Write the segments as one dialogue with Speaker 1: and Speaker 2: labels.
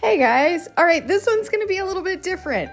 Speaker 1: Hey guys. All right, this one's gonna be a little bit different.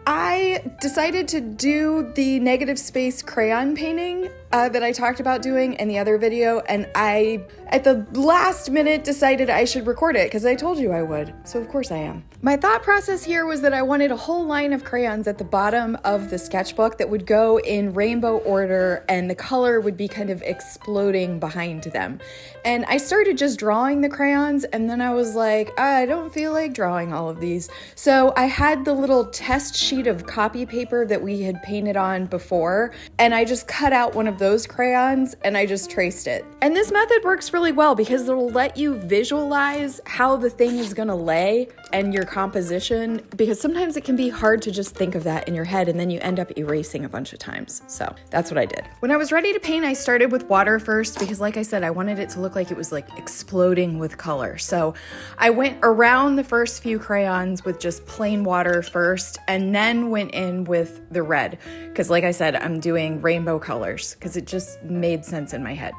Speaker 1: I decided to do the negative space crayon painting that I talked about doing in the other video, and I, at the last minute, decided I should record it because I told you I would, so of course I am. My thought process here was that I wanted a whole line of crayons at the bottom of the sketchbook that would go in rainbow order, and the color would be kind of exploding behind them. And I started just drawing the crayons, and then I was like, I don't feel like drawing all of these. So I had the little test sheet of copy paper that we had painted on before, and I just cut out one of those crayons and I just traced it. And this method works really well because it'll let you visualize how the thing is gonna lay and your composition, because sometimes it can be hard to just think of that in your head and then you end up erasing a bunch of times. So that's what I did. When I was ready to paint, I started with water first because, like I said, I wanted it to look like it was like exploding with color. So I went around the first few crayons with just plain water first, and then went in with the red because, like I said, I'm doing rainbow colors because it just made sense in my head.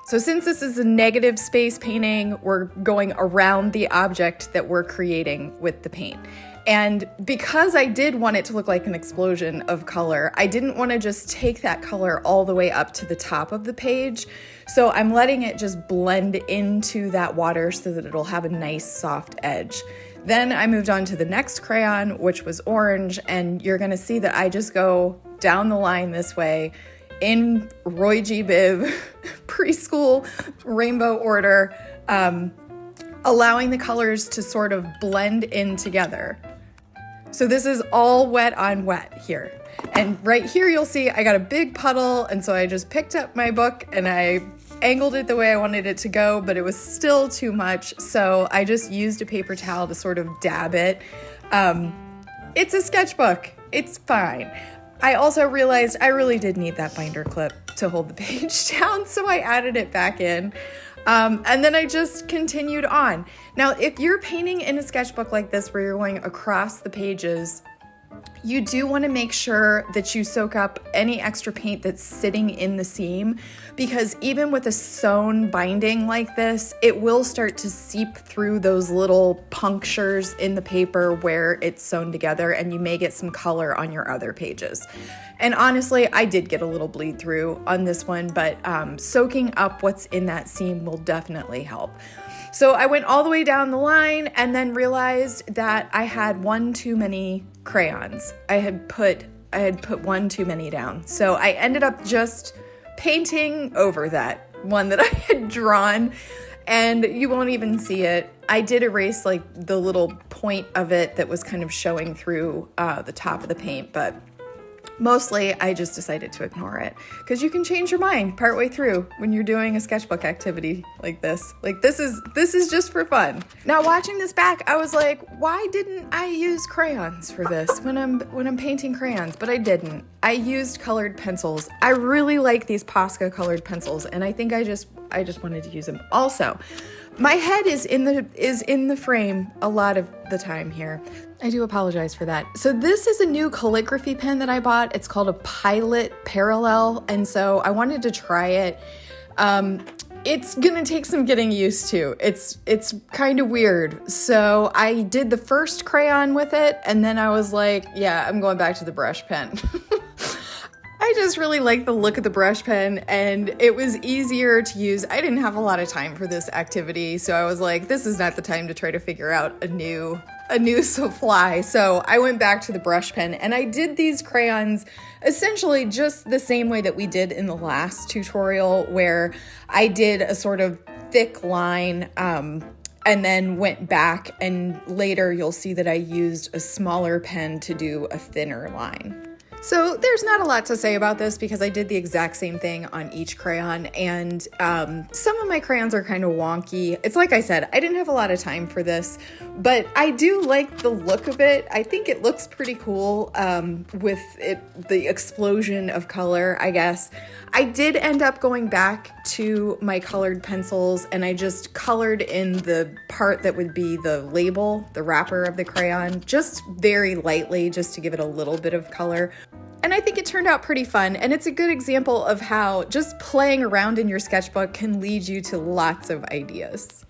Speaker 1: So since this is a negative space painting, we're going around the object that we're creating with the paint. And because I did want it to look like an explosion of color, I didn't want to just take that color all the way up to the top of the page. So I'm letting it just blend into that water so that it'll have a nice soft edge. Then I moved on to the next crayon, which was orange, and you're gonna see that I just go down the line this way in Roy G. Biv preschool rainbow order, allowing the colors to sort of blend in together. So this is all wet on wet here. And right here you'll see I got a big puddle, and so I just picked up my book and I angled it the way I wanted it to go, but it was still too much, so I just used a paper towel to sort of dab it. It's a sketchbook. It's fine. I also realized I really did need that binder clip to hold the page down, so I added it back in. And then I just continued on. Now, if you're painting in a sketchbook like this where you're going across the pages, you do want to make sure that you soak up any extra paint that's sitting in the seam, because even with a sewn binding like this, it will start to seep through those little punctures in the paper where it's sewn together, and you may get some color on your other pages. And honestly, I did get a little bleed through on this one, but soaking up what's in that seam will definitely help. So I went all the way down the line and then realized that I had one too many crayons. I had put one too many down. So I ended up just painting over that one that I had drawn, and you won't even see it. I did erase like the little point of it that was kind of showing through the top of the paint, but mostly I just decided to ignore it because you can change your mind partway through when you're doing a sketchbook activity like this. Like this is just for fun. Now watching this back, I was like, why didn't I use crayons for this when I'm painting crayons? But I didn't. I used colored pencils. I really like these Posca colored pencils, and I think I just wanted to use them. Also, my head is in the frame a lot of the time here. I do apologize for that. So this is a new calligraphy pen that I bought. It's called a Pilot Parallel, and so I wanted to try it. It's gonna take some getting used to. It's kind of weird. So I did the first crayon with it, and then I was like, yeah, I'm going back to the brush pen. I just really like the look of the brush pen, and it was easier to use. I didn't have a lot of time for this activity, so I was like, this is not the time to try to figure out a new supply. So I went back to the brush pen, and I did these crayons essentially just the same way that we did in the last tutorial, where I did a sort of thick line, and then went back, and later you'll see that I used a smaller pen to do a thinner line. So there's not a lot to say about this because I did the exact same thing on each crayon, and some of my crayons are kind of wonky. It's like I said, I didn't have a lot of time for this, but I do like the look of it. I think it looks pretty cool with the explosion of color, I guess. I did end up going back to my colored pencils, and I just colored in the part that would be the label, the wrapper of the crayon, just very lightly, just to give it a little bit of color. And I think it turned out pretty fun, and it's a good example of how just playing around in your sketchbook can lead you to lots of ideas.